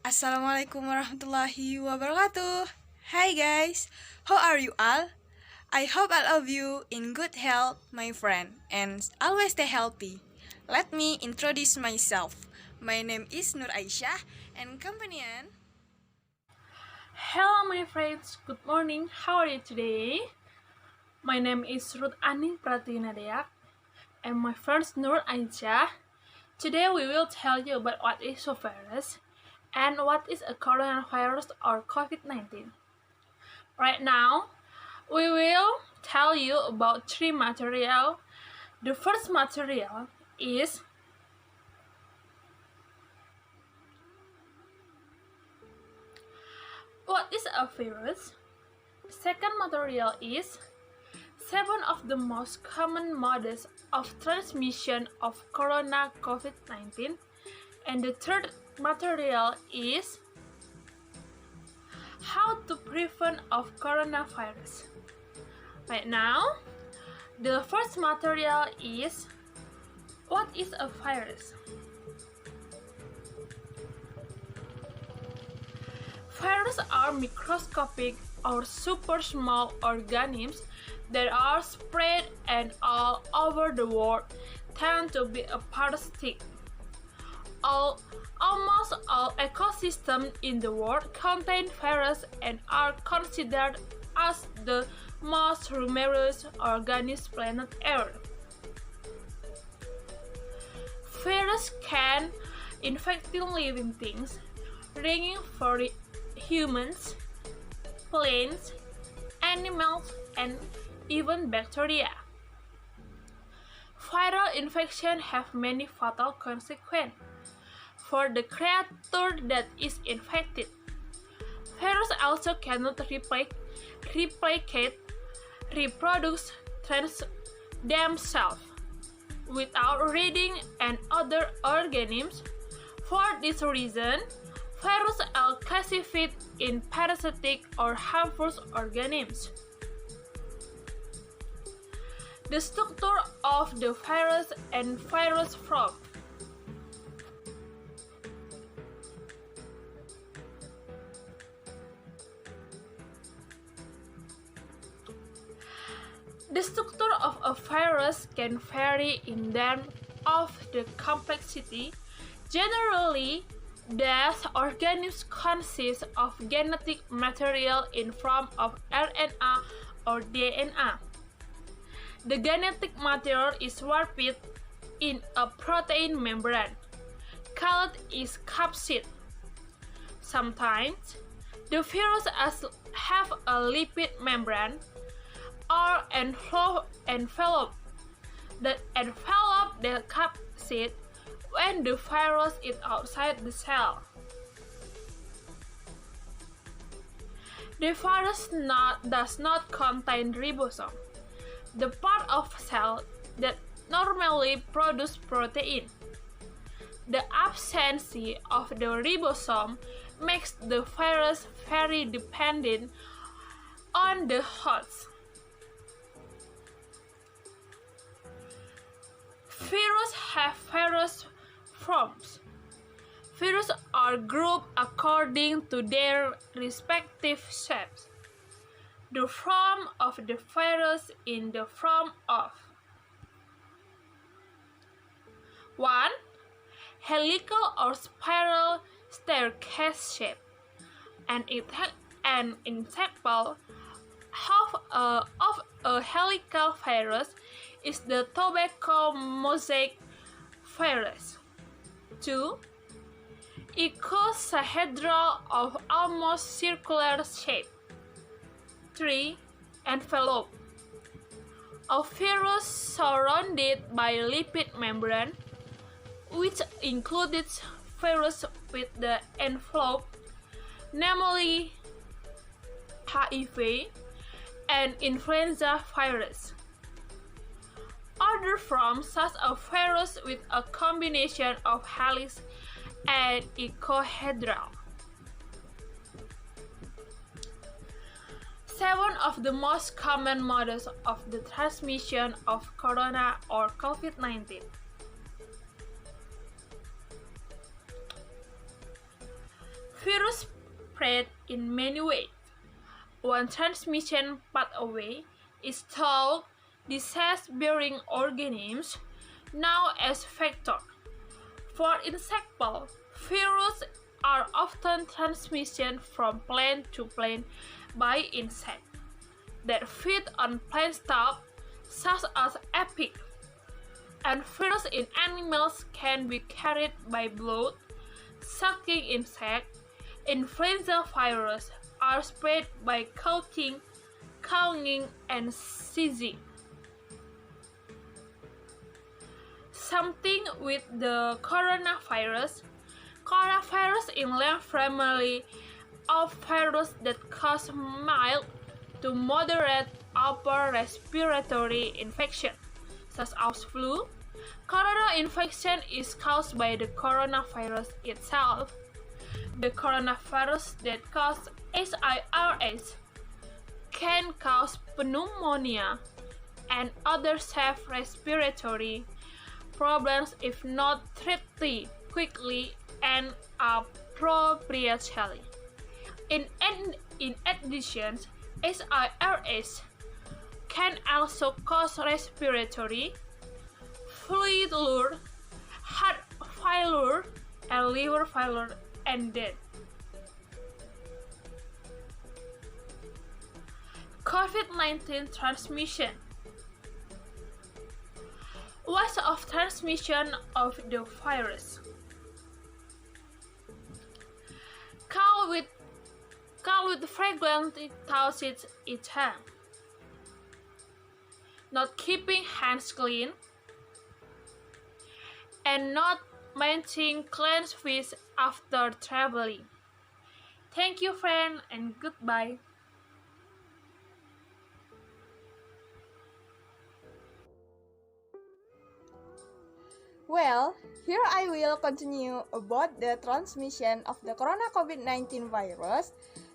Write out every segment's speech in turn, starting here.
Assalamualaikum warahmatullahi wabarakatuh. Hi guys, how are you all? I hope all of you in good health, my friend, and always stay healthy. Let me introduce myself. My name is Nur Aisyah and companion. Hello my friends, good morning, how are you today? My name is Ruth Aning Pratina Deak and my friend Nur Aisyah. Today we will tell you about what is a virus and what is a coronavirus or COVID-19. Right now, we will tell you about three material. The first material is what is a virus? Second material is 7 of the most common modes of transmission of corona COVID-19, and the third material is how to prevent of coronavirus. Right now, the first material is what is a virus? Viruses are microscopic or super small organisms that are spread and all over the world, tend to be a parasitic. Almost all ecosystems in the world contain viruses and are considered as the most numerous organisms planet Earth. Viruses can infect living things, ranging from humans, plants, animals, and even bacteria. Viral infections have many fatal consequences for the creature that is infected. Viruses also cannot replicate, reproduce themselves without reading and other organisms. For this reason, viruses are classified in parasitic or harmful organisms. The structure of the virus and virus form. The structure of a virus can vary in terms of the complexity. Generally, these organisms consist of genetic material in form of RNA or DNA. The genetic material is wrapped in a protein membrane, called its capsid. Sometimes, the virus have a lipid membrane or envelope that envelop the capsid when the virus is outside the cell. The virus does not contain ribosome, the part of cell that normally produce protein. The absence of the ribosome makes the virus very dependent on the host. Viruses have various forms. Viruses are grouped according to their respective shapes. The form of the virus in the form of 1. Helical or spiral staircase shape. An example of a helical virus is the tobacco mosaic virus. 2. Icosahedral of almost circular shape. 3. Envelope. A virus surrounded by a lipid membrane, which includes virus with the envelope, namely HIV and influenza virus. Other forms such as virus with a combination of helix and icosahedral. 7 of the most common modes of the transmission of corona or COVID-19. virus spread in many ways. One transmission pathway is through disease-bearing organisms, known as vector. For example, viruses are often transmitted from plant to plant by insects that feed on plant stuff, such as aphids. And viruses in animals can be carried by blood, sucking insects. Influenza viruses are spread by coughing, and sneezing. Something with the coronavirus. Coronavirus is a family of viruses that cause mild to moderate upper respiratory infection, such as flu. Corona infection is caused by the coronavirus itself. The coronavirus that causes SIRS can cause pneumonia and other severe respiratory problems if not treated quickly and appropriately. In addition, SIRS can also cause respiratory failure, heart failure, and liver failure, and death. COVID-19 transmission. Ways of transmission of the virus. Cough with frequently touching each hand. Not keeping hands clean. And not maintaining clean space after traveling. Thank you, friend, and goodbye. Well, here I will continue about the transmission of the corona COVID-19 virus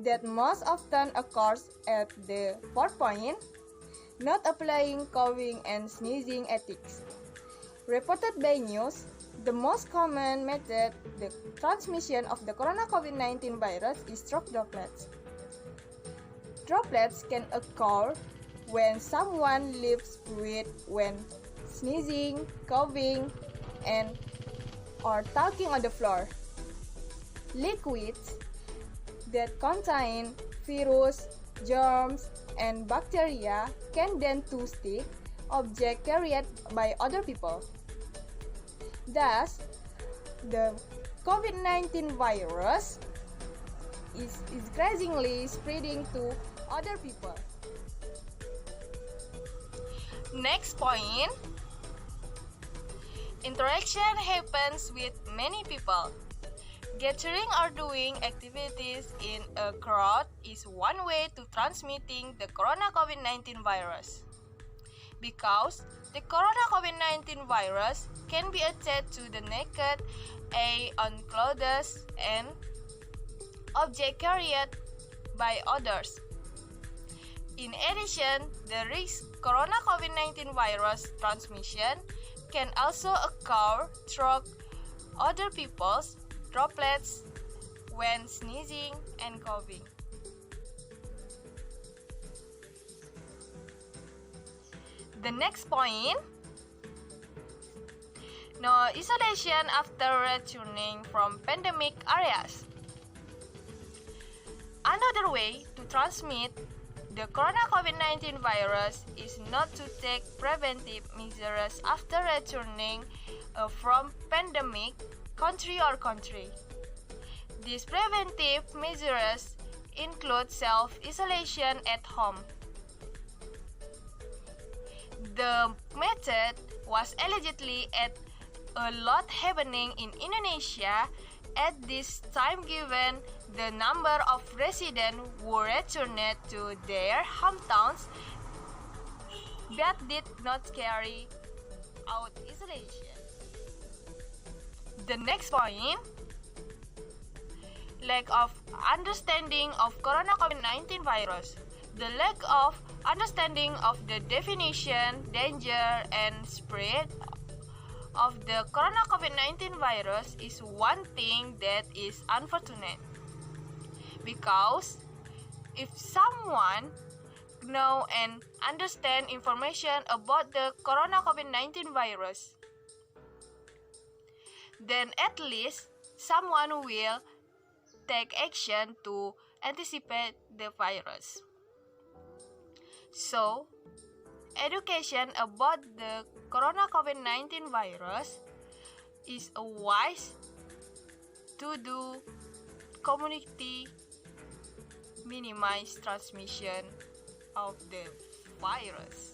that most often occurs at the 4th point, not applying coughing and sneezing ethics. Reported by news, the most common method the transmission of the corona COVID-19 virus is through droplets. Droplets can occur when someone leaves fluid when sneezing, coughing, and or talking on the floor. Liquids that contain virus, germs, and bacteria can then to stick objects carried by other people. Thus, the COVID-19 virus is increasingly spreading to other people. Next point. Interaction happens with many people. Gathering or doing activities in a crowd is one way to transmitting the corona COVID-19 virus. Because the corona COVID-19 virus can be attached to the naked eye on clothes and objects carried by others. In addition, the risk corona COVID-19 virus transmission can also occur through other people's droplets when sneezing and coughing. The next point, no isolation after returning from pandemic areas. Another way to transmit the corona COVID-19 virus is not to take preventive measures after returning from pandemic country. These preventive measures include self-isolation at home. The method was allegedly at a lot happening in Indonesia at this time given the number of residents who returned to their hometowns but did not carry out isolation. The next point, lack of understanding of corona COVID-19 virus. The lack of understanding of the definition, danger, and spread of the corona COVID-19 virus is one thing that is unfortunate. Because if someone know and understand information about the corona COVID-19 virus, then at least someone will take action to anticipate the virus. So, education about the corona COVID-19 virus is a wise to do community minimize transmission of the virus.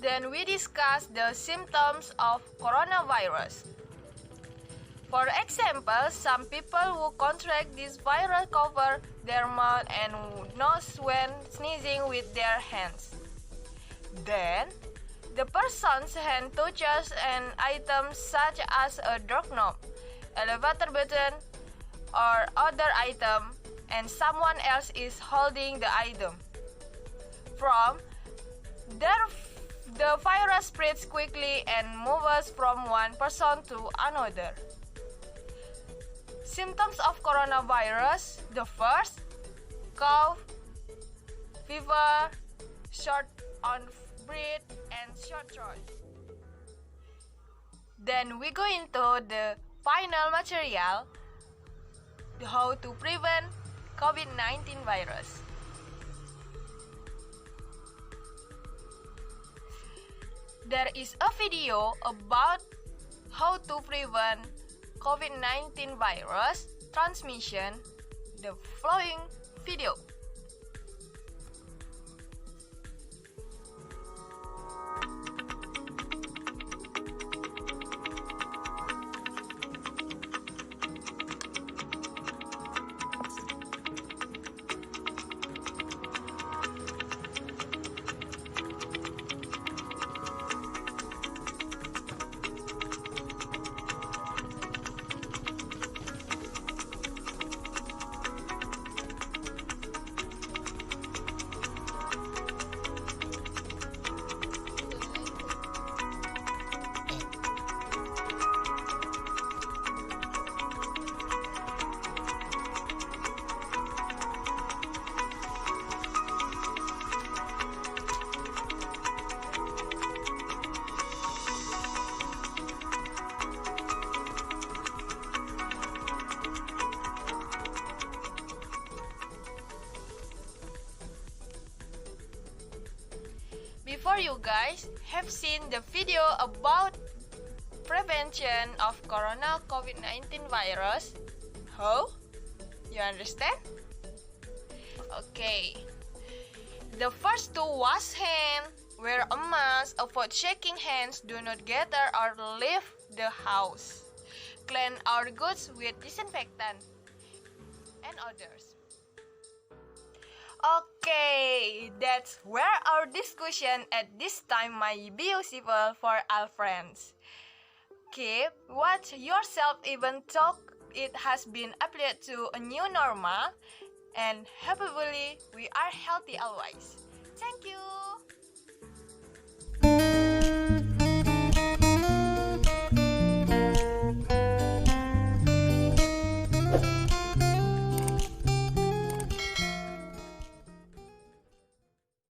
Then we discuss the symptoms of coronavirus. For example, some people who contract this virus cover their mouth and nose when sneezing with their hands. Then, the person's hand touches an item such as a doorknob, elevator button, or other item, and someone else is holding the item. From there, the virus spreads quickly and moves from one person to another. Symptoms of coronavirus: the first, cough, fever, short on breath, and short throat. Then we go into the final material, how to prevent COVID-19 virus. There is a video about how to prevent COVID-19 virus transmission. The following video. Before you guys have seen the video about prevention of corona COVID-19 virus, how? You understand? Okay. The first to wash hand, wear a mask, avoid shaking hands, do not gather or leave the house. Clean our goods with disinfectant and others. Okay, that's where our discussion at this time might be useful for all friends. Keep watch yourself even though it has been applied to a new normal, and hopefully we are healthy always. Thank you.